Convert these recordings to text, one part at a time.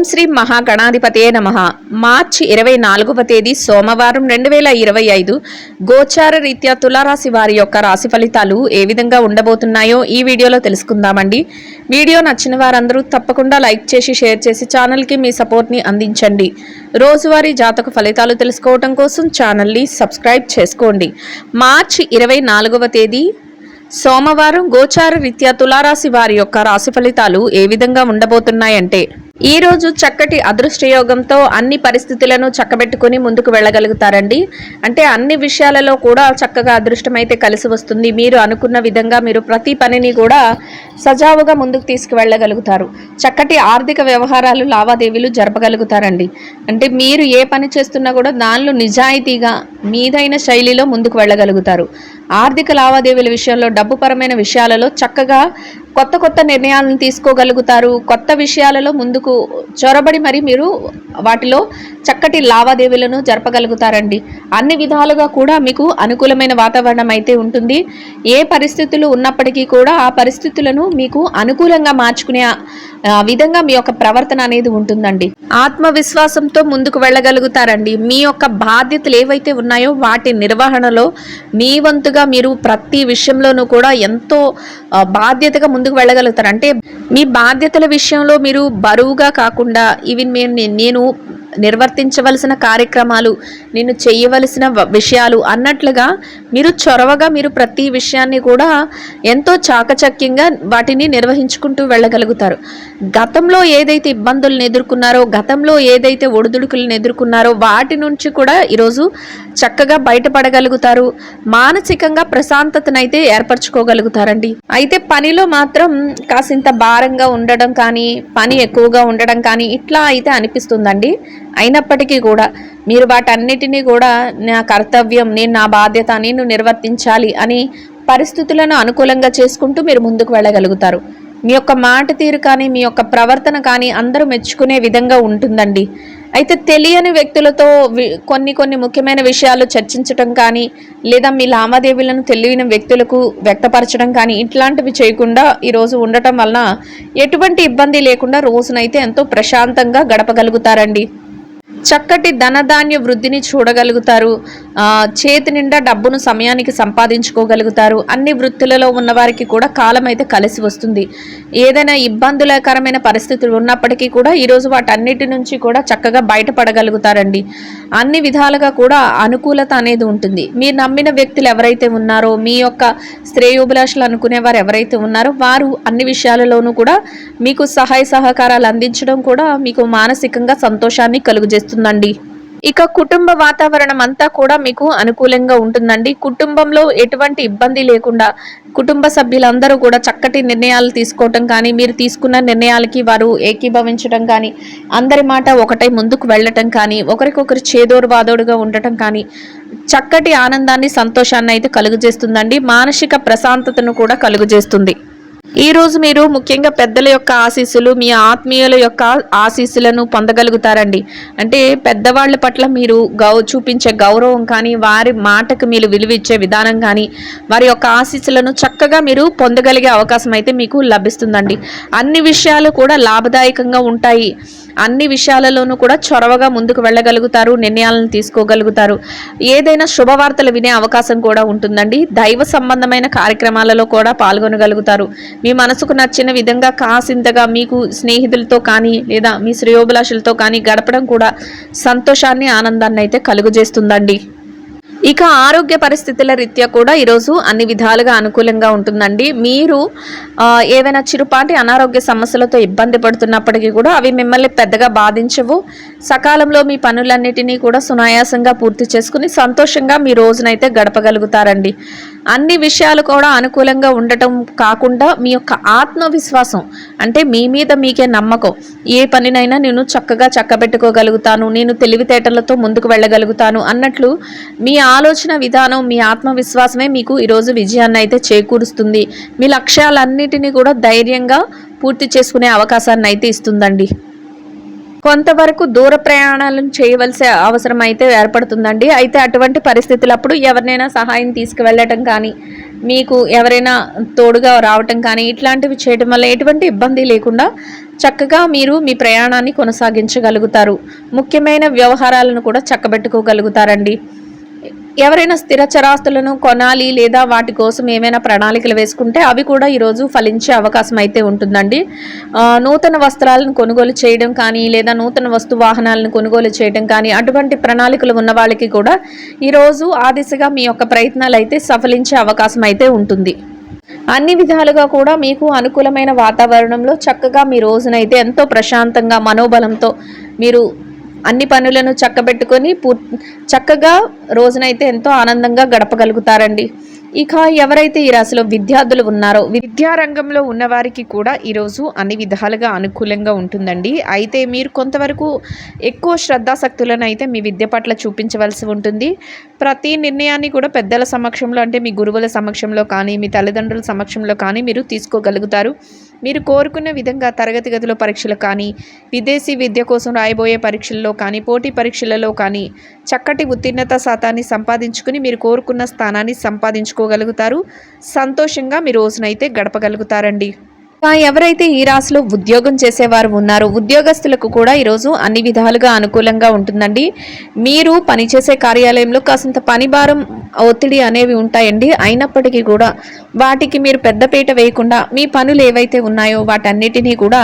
శ్రీ మహాగణాధిపతయే నమః. మార్చి 24వ తేదీ సోమవారం 2025 గోచార రీత్యా తులారాశి వారి యొక్క రాశి ఫలితాలు ఏ విధంగా ఉండబోతున్నాయో ఈ వీడియోలో తెలుసుకుందామండి. వీడియో నచ్చిన వారందరూ తప్పకుండా లైక్ చేసి షేర్ చేసి ఛానల్కి మీ సపోర్ట్ని అందించండి. రోజువారీ జాతక ఫలితాలు తెలుసుకోవడం కోసం ఛానల్ని సబ్స్క్రైబ్ చేసుకోండి. మార్చి 24వ తేదీ సోమవారం గోచార రీత్యా తులారాశి వారి యొక్క రాశి ఫలితాలు ఏ విధంగా ఉండబోతున్నాయంటే, ఈ రోజు చక్కటి అదృష్టయోగంతో అన్ని పరిస్థితులను చక్కబెట్టుకుని ముందుకు వెళ్ళగలుగుతారండి. అంటే అన్ని విషయాలలో కూడా చక్కగా అదృష్టం అయితే కలిసి వస్తుంది. మీరు అనుకున్న విధంగా మీరు ప్రతి పనిని కూడా సజావుగా ముందుకు తీసుకువెళ్ళగలుగుతారు. చక్కటి ఆర్థిక వ్యవహారాలు లావాదేవీలు జరపగలుగుతారండి. అంటే మీరు ఏ పని చేస్తున్నా కూడా దానిలో నిజాయితీగా మీదైన శైలిలో ముందుకు వెళ్ళగలుగుతారు. ఆర్థిక లావాదేవీల విషయంలో డబ్బుపరమైన విషయాలలో చక్కగా కొత్త నిర్ణయాలను తీసుకోగలుగుతారు. కొత్త విషయాలలో ముందుకు చొరబడి మరి మీరు వాటిలో చక్కటి లావాదేవీలను జరపగలుగుతారండి. అన్ని విధాలుగా కూడా మీకు అనుకూలమైన వాతావరణం అయితే ఉంటుంది. ఏ పరిస్థితులు ఉన్నప్పటికీ కూడా ఆ పరిస్థితులను మీకు అనుకూలంగా మార్చుకునే విధంగా మీ యొక్క ప్రవర్తన అనేది ఉంటుందండి. ఆత్మవిశ్వాసంతో ముందుకు వెళ్ళగలుగుతారండి. మీ యొక్క బాధ్యతలు ఏవైతే ఉన్నాయో వాటి నిర్వహణలో మీ వంతుగా మీరు ప్రతి విషయంలోనూ కూడా ఎంతో బాధ్యతగా ముందుకు వెళ్ళగలుగుతారు. అంటే మీ బాధ్యతల విషయంలో మీరు బరువుగా కాకుండా ఇవి నేను నిర్వర్తించవలసిన కార్యక్రమాలు, నేను చేయవలసిన విషయాలు అన్నట్లుగా మీరు చొరవగా మీరు ప్రతి విషయాన్ని కూడా ఎంతో చాకచక్యంగా వాటిని నిర్వహించుకుంటూ వెళ్ళగలుగుతారు. గతంలో ఏదైతే ఇబ్బందులను ఎదుర్కొన్నారో, గతంలో ఏదైతే ఒడిదుడుకులను ఎదుర్కొన్నారో వాటి నుంచి కూడా ఈరోజు చక్కగా బయటపడగలుగుతారు. మానసికంగా ప్రశాంతతనైతే ఏర్పరచుకోగలుగుతారండి. అయితే పనిలో మాత్రం కాసింత భారంగా ఉండడం కానీ, పని ఎక్కువగా ఉండడం కానీ ఇట్లా అయితే అనిపిస్తుందండి. అయినప్పటికీ కూడా మీరు వాటన్నిటినీ కూడా నా కర్తవ్యం, నేను నా బాధ్యత, నేను నిర్వర్తించాలి అని పరిస్థితులను అనుకూలంగా చేసుకుంటూ మీరు ముందుకు వెళ్ళగలుగుతారు. మీ యొక్క మాట తీరు కానీ, మీ యొక్క ప్రవర్తన కానీ అందరూ మెచ్చుకునే విధంగా ఉంటుందండి. అయితే తెలియని వ్యక్తులతో కొన్ని ముఖ్యమైన విషయాలు చర్చించడం కానీ, లేదా మీ లావాదేవీలను తెలియని వ్యక్తులకు వ్యక్తపరచడం కానీ ఇట్లాంటివి చేయకుండా ఈరోజు ఉండటం వలన ఎటువంటి ఇబ్బంది లేకుండా రోజునైతే ఎంతో ప్రశాంతంగా గడపగలుగుతారండి. చక్కటి ధనధాన్య వృద్ధిని చూడగలుగుతారు. చేతి నిండా డబ్బును సమయానికి సంపాదించుకోగలుగుతారు. అన్ని వృత్తులలో ఉన్నవారికి కూడా కాలం అయితే కలిసి వస్తుంది. ఏదైనా ఇబ్బందులకరమైన పరిస్థితులు ఉన్నప్పటికీ కూడా ఈరోజు వాటన్నిటి నుంచి కూడా చక్కగా బయటపడగలుగుతారండి. అన్ని విధాలుగా కూడా అనుకూలత అనేది ఉంటుంది. మీరు నమ్మిన వ్యక్తులు ఎవరైతే ఉన్నారో, మీ యొక్క శ్రేయోభిలాషులు అనుకునేవారు ఎవరైతే ఉన్నారో వారు అన్ని విషయాలలోనూ కూడా మీకు సహాయ సహకారాలు అందించడం కూడా మీకు మానసికంగా సంతోషాన్ని కలుగజేస్తుందండి. ఇక కుటుంబ వాతావరణం అంతా కూడా మీకు అనుకూలంగా ఉంటుందండి. కుటుంబంలో ఎటువంటి ఇబ్బంది లేకుండా కుటుంబ సభ్యులందరూ కూడా చక్కటి నిర్ణయాలు తీసుకోవటం కానీ, మీరు తీసుకున్న నిర్ణయాలకి వారు ఏకీభవించడం కానీ, అందరి మాట ఒకటై ముందుకు వెళ్ళటం కానీ, ఒకరికొకరు చేదోడు వాదోడుగా ఉండటం కానీ చక్కటి ఆనందాన్ని, సంతోషాన్ని అయితే కలుగజేస్తుందండి. మానసిక ప్రశాంతతను కూడా కలుగజేస్తుంది. ఈ రోజు మీరు ముఖ్యంగా పెద్దల యొక్క ఆశీస్సులు, మీ ఆత్మీయుల యొక్క ఆశీస్సులను పొందగలుగుతారండి. అంటే పెద్దవాళ్ళ పట్ల మీరు చూపించే గౌరవం కానీ, వారి మాటకు మీరు విలువిచ్చే విధానం కానీ, వారి యొక్క ఆశీస్సులను చక్కగా మీరు పొందగలిగే అవకాశం అయితే మీకు లభిస్తుందండి. అన్ని విషయాలు కూడా లాభదాయకంగా ఉంటాయి. అన్ని విషయాలలోనూ కూడా చొరవగా ముందుకు వెళ్ళగలుగుతారు. నిర్ణయాలను తీసుకోగలుగుతారు. ఏదైనా శుభవార్తలు వినే అవకాశం కూడా ఉంటుందండి. దైవ సంబంధమైన కార్యక్రమాలలో కూడా పాల్గొనగలుగుతారు. మీ మనసుకు నచ్చిన విధంగా కాసింతగా మీకు స్నేహితులతో కానీ, లేదా మీ శ్రేయోభిలాషులతో కానీ గడపడం కూడా సంతోషాన్ని, ఆనందాన్ని అయితే కలుగజేస్తుందండి. ఇక ఆరోగ్య పరిస్థితుల రీత్యా కూడా ఈరోజు అన్ని విధాలుగా అనుకూలంగా ఉంటుందండి. మీరు ఏదైనా చిరుపాటి అనారోగ్య సమస్యలతో ఇబ్బంది పడుతున్నప్పటికీ కూడా అవి మిమ్మల్ని పెద్దగా బాధించవు. సకాలంలో మీ పనులన్నిటినీ కూడా సునాయాసంగా పూర్తి చేసుకుని సంతోషంగా మీ రోజునైతే గడపగలుగుతారండి. అన్ని విషయాలు కూడా అనుకూలంగా ఉండటం కాకుండా మీ యొక్క ఆత్మవిశ్వాసం, అంటే మీ మీద మీకే నమ్మకం, ఏ పనినైనా నేను చక్కగా చక్కబెట్టుకోగలుగుతాను, నేను తెలివితేటలతో ముందుకు వెళ్ళగలుగుతాను అన్నట్లు మీ ఆలోచన విధానం, మీ ఆత్మవిశ్వాసమే మీకు ఈరోజు విజయాన్ని అయితే చేకూరుస్తుంది. మీ లక్ష్యాలన్నిటినీ కూడా ధైర్యంగా పూర్తి చేసుకునే అవకాశాన్ని అయితే ఇస్తుందండి. కొంతవరకు దూర ప్రయాణాలను చేయవలసిన అవసరం అయితే ఏర్పడుతుందండి. అయితే అటువంటి పరిస్థితులప్పుడు ఎవరినైనా సహాయం తీసుకువెళ్ళటం కానీ, మీకు ఎవరైనా తోడుగా రావటం కానీ ఇట్లాంటివి చేయడం వల్ల ఎటువంటి ఇబ్బంది లేకుండా చక్కగా మీరు మీ ప్రయాణాన్ని కొనసాగించగలుగుతారు. ముఖ్యమైన వ్యవహారాలను కూడా చక్కబెట్టుకోగలుగుతారండి. ఎవరైనా స్థిర చరాస్తులను కొనాలి లేదా వాటి కోసం ఏమైనా ప్రణాళికలు వేసుకుంటే అవి కూడా ఈరోజు ఫలించే అవకాశం అయితే ఉంటుందండి. నూతన వస్త్రాలను కొనుగోలు చేయడం కానీ లేదా నూతన వస్తు వాహనాలను కొనుగోలు చేయడం కానీ అటువంటి ప్రణాళికలు ఉన్న వాళ్ళకి కూడా ఈరోజు ఆ దిశగా మీ యొక్క ప్రయత్నాలు అయితే సఫలించే అవకాశం అయితే ఉంటుంది. అన్ని విధాలుగా కూడా మీకు అనుకూలమైన వాతావరణంలో చక్కగా మీ రోజునైతే ఎంతో ప్రశాంతంగా మనోబలంతో మీరు అన్ని పనులను చక్కబెట్టుకొని చక్కగా రోజునైతే ఎంతో ఆనందంగా గడపగలుగుతారండి. ఇక ఎవరైతే ఈ రాశిలో విద్యార్థులు ఉన్నారో విద్యారంగంలో ఉన్నవారికి కూడా ఈరోజు అన్ని విధాలుగా అనుకూలంగా ఉంటుందండి. అయితే మీరు కొంతవరకు ఎక్కువ శ్రద్ధాశక్తులను అయితే మీ విద్య పట్ల చూపించవలసి ఉంటుంది. ప్రతి నిర్ణయాన్ని కూడా పెద్దల సమక్షంలో అంటే మీ గురువుల సమక్షంలో కానీ మీ తల్లిదండ్రుల సమక్షంలో కానీ మీరు తీసుకోగలుగుతారు. మీరు కోరుకున్న విధంగా తరగతి గదిలో పరీక్షలు కానీ విదేశీ విద్య కోసం రాయబోయే పరీక్షల్లో కానీ పోటీ పరీక్షలలో కానీ చక్కటి ఉత్తీర్ణత శాతాన్ని సంపాదించుకుని మీరు కోరుకున్న స్థానాన్ని సంపాదించుకోగలుగుతారు. సంతోషంగా మీ రోజునైతే గడపగలుగుతారండి. ఎవరైతే ఈ రాశిలో ఉద్యోగం చేసేవారు ఉన్నారో ఉద్యోగస్తులకు కూడా ఈరోజు అన్ని విధాలుగా అనుకూలంగా ఉంటుందండి. మీరు పనిచేసే కార్యాలయంలో కాసింత పని భారం ఒత్తిడి అనేవి ఉంటాయండి. అయినప్పటికీ కూడా వాటికి మీరు పెద్దపీట వేయకుండా మీ పనులు ఏవైతే ఉన్నాయో వాటన్నిటినీ కూడా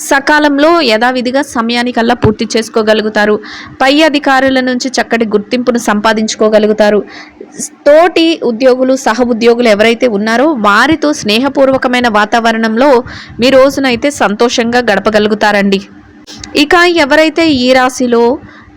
సకాలంలో యథావిధిగా సమయానికల్లా పూర్తి చేసుకోగలుగుతారు. పై అధికారుల నుంచి చక్కటి గుర్తింపును సంపాదించుకోగలుగుతారు. తోటి ఉద్యోగులు సహ ఉద్యోగులు ఎవరైతే ఉన్నారో వారితో స్నేహపూర్వకమైన వాతావరణంలో మీ రోజునైతే సంతోషంగా గడపగలుగుతారండి. ఇక ఎవరైతే ఈ రాశిలో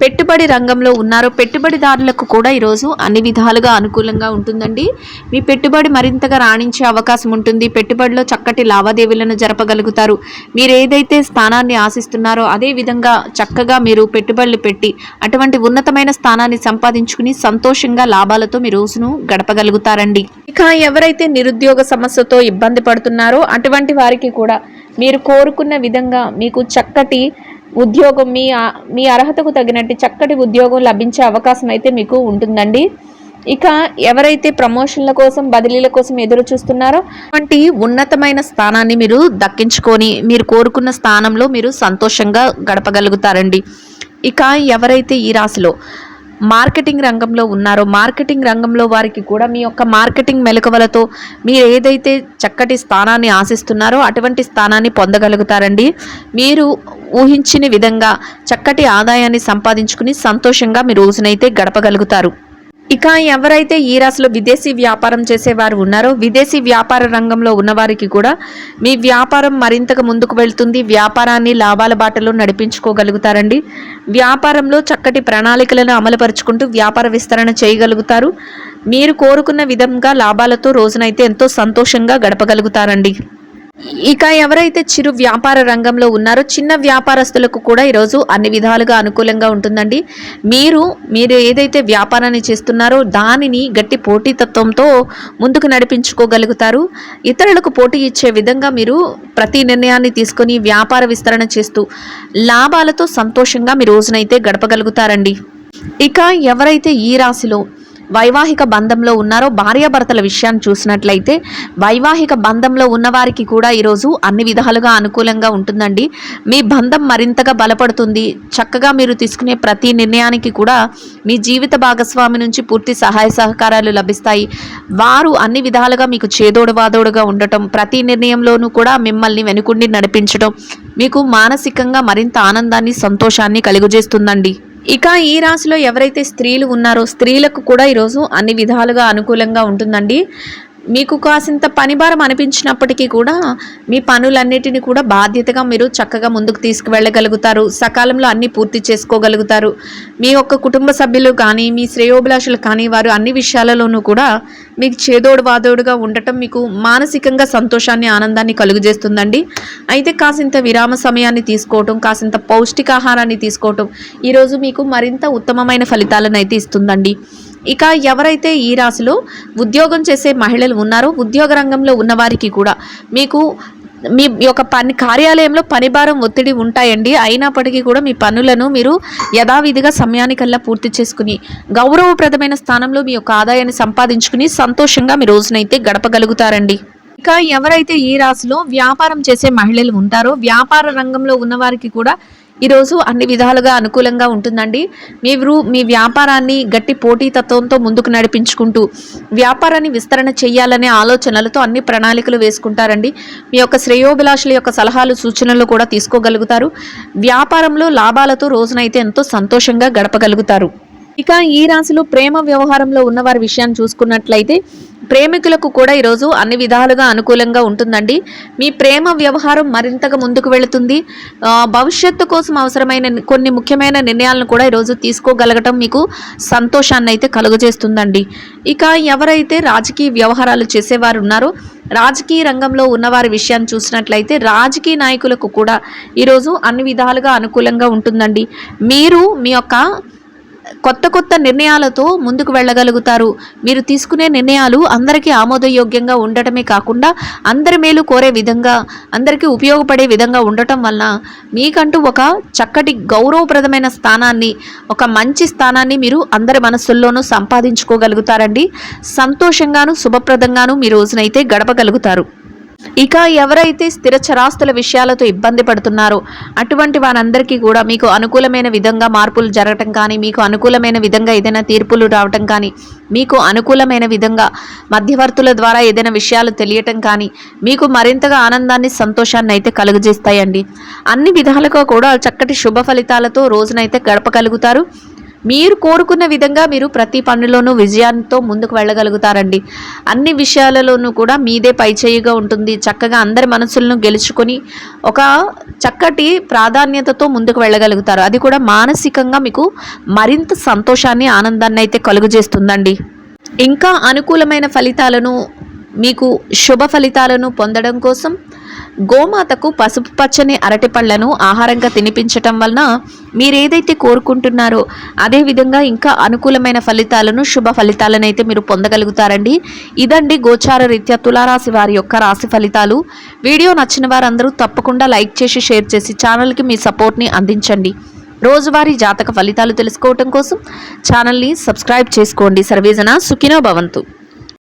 పెట్టుబడి రంగంలో ఉన్నారో పెట్టుబడిదారులకు కూడా ఈరోజు అన్ని విధాలుగా అనుకూలంగా ఉంటుందండి. మీ పెట్టుబడి మరింతగా రాణించే అవకాశం ఉంటుంది. పెట్టుబడిలో చక్కటి లావాదేవీలను జరపగలుగుతారు. మీరు ఏదైతే స్థానాన్ని ఆశిస్తున్నారో అదే విధంగా చక్కగా మీరు పెట్టుబడులు పెట్టి అటువంటి ఉన్నతమైన స్థానాన్ని సంపాదించుకుని సంతోషంగా లాభాలతో మీ రోజును గడపగలుగుతారండి. ఇక ఎవరైతే నిరుద్యోగ సమస్యతో ఇబ్బంది పడుతున్నారో అటువంటి వారికి కూడా మీరు కోరుకున్న విధంగా మీకు చక్కటి ఉద్యోగం మీ అర్హతకు తగినట్టు చక్కటి ఉద్యోగం లభించే అవకాశం అయితే మీకు ఉంటుందండి. ఇక ఎవరైతే ప్రమోషన్ల కోసం బదిలీల కోసం ఎదురు చూస్తున్నారో అటువంటి ఉన్నతమైన స్థానాన్ని మీరు దక్కించుకొని మీరు కోరుకున్న స్థానంలో మీరు సంతోషంగా గడపగలుగుతారండి. ఇక ఎవరైతే ఈ రాశిలో మార్కెటింగ్ రంగంలో ఉన్నారో మార్కెటింగ్ రంగంలో వారికి కూడా మీ యొక్క మార్కెటింగ్ మెలకువలతో మీరు ఏదైతే చక్కటి స్థానాన్ని ఆశిస్తున్నారో అటువంటి స్థానాన్ని పొందగలుగుతారండి. మీరు ఊహించిన విధంగా చక్కటి ఆదాయాన్ని సంపాదించుకుని సంతోషంగా మీ రోజునైతే గడపగలుగుతారు. ఇక ఎవరైతే ఈ రాశిలో విదేశీ వ్యాపారం చేసేవారు ఉన్నారో విదేశీ వ్యాపార రంగంలో ఉన్నవారికి కూడా మీ వ్యాపారం మరింతగా ముందుకు వెళ్తుంది. వ్యాపారాన్ని లాభాల బాటలో నడిపించుకోగలుగుతారండి. వ్యాపారంలో చక్కటి ప్రణాళికలను అమలుపరుచుకుంటూ వ్యాపార విస్తరణ చేయగలుగుతారు. మీరు కోరుకున్న విధంగా లాభాలతో రోజునైతే ఎంతో సంతోషంగా గడపగలుగుతారండి. ఇక ఎవరైతే చిరు వ్యాపార రంగంలో ఉన్నారో చిన్న వ్యాపారస్తులకు కూడా ఈరోజు అన్ని విధాలుగా అనుకూలంగా ఉంటుందండి. మీరు ఏదైతే వ్యాపారాన్ని చేస్తున్నారో దానిని గట్టి పోటీతత్వంతో ముందుకు నడిపించుకోగలుగుతారు. ఇతరులకు పోటీ ఇచ్చే విధంగా మీరు ప్రతి నిర్ణయాన్ని తీసుకొని వ్యాపార విస్తరణ చేస్తూ లాభాలతో సంతోషంగా మీ రోజునైతే గడపగలుగుతారండి. ఇక ఎవరైతే ఈ రాశిలో వైవాహిక బంధంలో ఉన్నారో భార్యాభర్తల విషయాన్ని చూసినట్లయితే వైవాహిక బంధంలో ఉన్నవారికి కూడా ఈరోజు అన్ని విధాలుగా అనుకూలంగా ఉంటుందండి. మీ బంధం మరింతగా బలపడుతుంది. చక్కగా మీరు తీసుకునే ప్రతి నిర్ణయానికి కూడా మీ జీవిత భాగస్వామి నుంచి పూర్తి సహాయ సహకారాలు లభిస్తాయి. వారు అన్ని విధాలుగా మీకు చేదోడు వాదోడుగా ఉండటం ప్రతి నిర్ణయంలోనూ కూడా మిమ్మల్ని వెనుకుండి నడిపించడం మీకు మానసికంగా మరింత ఆనందాన్ని సంతోషాన్ని కలుగజేస్తుందండి. ఇక ఈ రాశిలో ఎవరైతే స్త్రీలు ఉన్నారో స్త్రీలకు కూడా ఈరోజు అన్ని విధాలుగా అనుకూలంగా ఉంటుందండి. మీకు కాసింత పనిభారం అనిపించినప్పటికీ కూడా మీ పనులన్నిటిని కూడా బాధ్యతగా మీరు చక్కగా ముందుకు తీసుకువెళ్ళగలుగుతారు. సకాలంలో అన్ని పూర్తి చేసుకోగలుగుతారు. మీ యొక్క కుటుంబ సభ్యులు కానీ మీ శ్రేయోభిలాషులు కానీ వారు అన్ని విషయాలలోనూ కూడా మీకు చేదోడు వాదోడుగా ఉండటం మీకు మానసికంగా సంతోషాన్ని ఆనందాన్ని కలుగజేస్తుందండి. అయితే కాసింత విరామ సమయాన్ని తీసుకోవటం కాసింత పౌష్టికాహారాన్ని తీసుకోవటం ఈరోజు మీకు మరింత ఉత్తమమైన ఫలితాలను అయితే ఇస్తుందండి. ఇక ఎవరైతే ఈ రాశిలో ఉద్యోగం చేసే మహిళలు ఉన్నారో ఉద్యోగ రంగంలో ఉన్నవారికి కూడా మీకు మీ యొక్క కార్యాలయంలో పనిభారం ఒత్తిడి ఉంటాయండి. అయినప్పటికీ కూడా మీ పనులను మీరు యథావిధిగా సమయానికల్లా పూర్తి చేసుకుని గౌరవప్రదమైన స్థానంలో మీ యొక్క ఆదాయాన్ని సంపాదించుకుని సంతోషంగా మీ రోజునైతే గడపగలుగుతారండి. ఇక ఎవరైతే ఈ రాశిలో వ్యాపారం చేసే మహిళలు ఉంటారో వ్యాపార రంగంలో ఉన్నవారికి కూడా ఈరోజు అన్ని విధాలుగా అనుకూలంగా ఉంటుందండి. మీరు మీ వ్యాపారాన్ని గట్టి పోటీతత్వంతో ముందుకు నడిపించుకుంటూ వ్యాపారాన్ని విస్తరణ చేయాలనే ఆలోచనలతో అన్ని ప్రణాళికలు వేసుకుంటారండి. మీ యొక్క శ్రేయోభిలాషుల యొక్క సలహాలు సూచనలు కూడా తీసుకోగలుగుతారు. వ్యాపారంలో లాభాలతో రోజునైతే ఎంతో సంతోషంగా గడపగలుగుతారు. ఇక ఈ రాశిలో ప్రేమ వ్యవహారంలో ఉన్నవారి విషయాన్ని చూసుకున్నట్లయితే ప్రేమికులకు కూడా ఈరోజు అన్ని విధాలుగా అనుకూలంగా ఉంటుందండి. మీ ప్రేమ వ్యవహారం మరింతగా ముందుకు వెళుతుంది. భవిష్యత్తు కోసం అవసరమైన కొన్ని ముఖ్యమైన నిర్ణయాలను కూడా ఈరోజు తీసుకోగలగటం మీకు సంతోషాన్ని అయితే కలుగజేస్తుందండి. ఇక ఎవరైతే రాజకీయ వ్యవహారాలు చేసేవారు ఉన్నారో రాజకీయ రంగంలో ఉన్నవారి విషయాన్ని చూసినట్లయితే రాజకీయ నాయకులకు కూడా ఈరోజు అన్ని విధాలుగా అనుకూలంగా ఉంటుందండి. మీరు మీ యొక్క కొత్త నిర్ణయాలతో ముందుకు వెళ్ళగలుగుతారు. మీరు తీసుకునే నిర్ణయాలు అందరికీ ఆమోదయోగ్యంగా ఉండటమే కాకుండా అందరి మేలు కోరే విధంగా అందరికీ ఉపయోగపడే విధంగా ఉండటం వలన మీకంటూ ఒక చక్కటి గౌరవప్రదమైన స్థానాన్ని ఒక మంచి స్థానాన్ని మీరు అందరి మనస్సుల్లోనూ సంపాదించుకోగలుగుతారండి. సంతోషంగాను శుభప్రదంగాను మీ రోజునైతే గడపగలుగుతారు. ఇక ఎవరైతే స్థిర చరాస్తుల విషయాలతో ఇబ్బంది పడుతున్నారో అటువంటి వారందరికీ కూడా మీకు అనుకూలమైన విధంగా మార్పులు జరగటం కానీ మీకు అనుకూలమైన విధంగా ఏదైనా తీర్పులు రావటం కానీ మీకు అనుకూలమైన విధంగా మధ్యవర్తుల ద్వారా ఏదైనా విషయాలు తెలియటం కానీ మీకు మరింతగా ఆనందాన్ని సంతోషాన్ని అయితే కలుగజేస్తాయండి. అన్ని విధాలుగా కూడా చక్కటి శుభ ఫలితాలతో రోజునైతే గడపగలుగుతారు. మీరు కోరుకున్న విధంగా మీరు ప్రతి పనిలోనూ విజయంతో ముందుకు వెళ్ళగలుగుతారండి. అన్ని విషయాలలోనూ కూడా మీదే పైచేయిగా ఉంటుంది. చక్కగా అందరి మనసులను గెలుచుకొని ఒక చక్కటి ప్రాధాన్యతతో ముందుకు వెళ్ళగలుగుతారు. అది కూడా మానసికంగా మీకు మరింత సంతోషాన్ని ఆనందాన్ని అయితే కలుగజేస్తుందండి. ఇంకా అనుకూలమైన ఫలితాలను మీకు శుభ ఫలితాలను పొందడం కోసం గోమాతకు పసుపు పచ్చని అరటిపళ్లను ఆహారంగా తినిపించటం వలన మీరేదైతే కోరుకుంటున్నారో అదేవిధంగా ఇంకా అనుకూలమైన ఫలితాలను శుభ ఫలితాలను అయితే మీరు పొందగలుగుతారండి. ఇదండి గోచార రీత్యా తులారాశి వారి యొక్క రాశి ఫలితాలు. వీడియో నచ్చిన వారందరూ తప్పకుండా లైక్ చేసి షేర్ చేసి ఛానల్కి మీ సపోర్ట్ని అందించండి. రోజువారీ జాతక ఫలితాలు తెలుసుకోవటం కోసం ఛానల్ని సబ్స్క్రైబ్ చేసుకోండి. సర్వేజన సుఖినో భవంతు.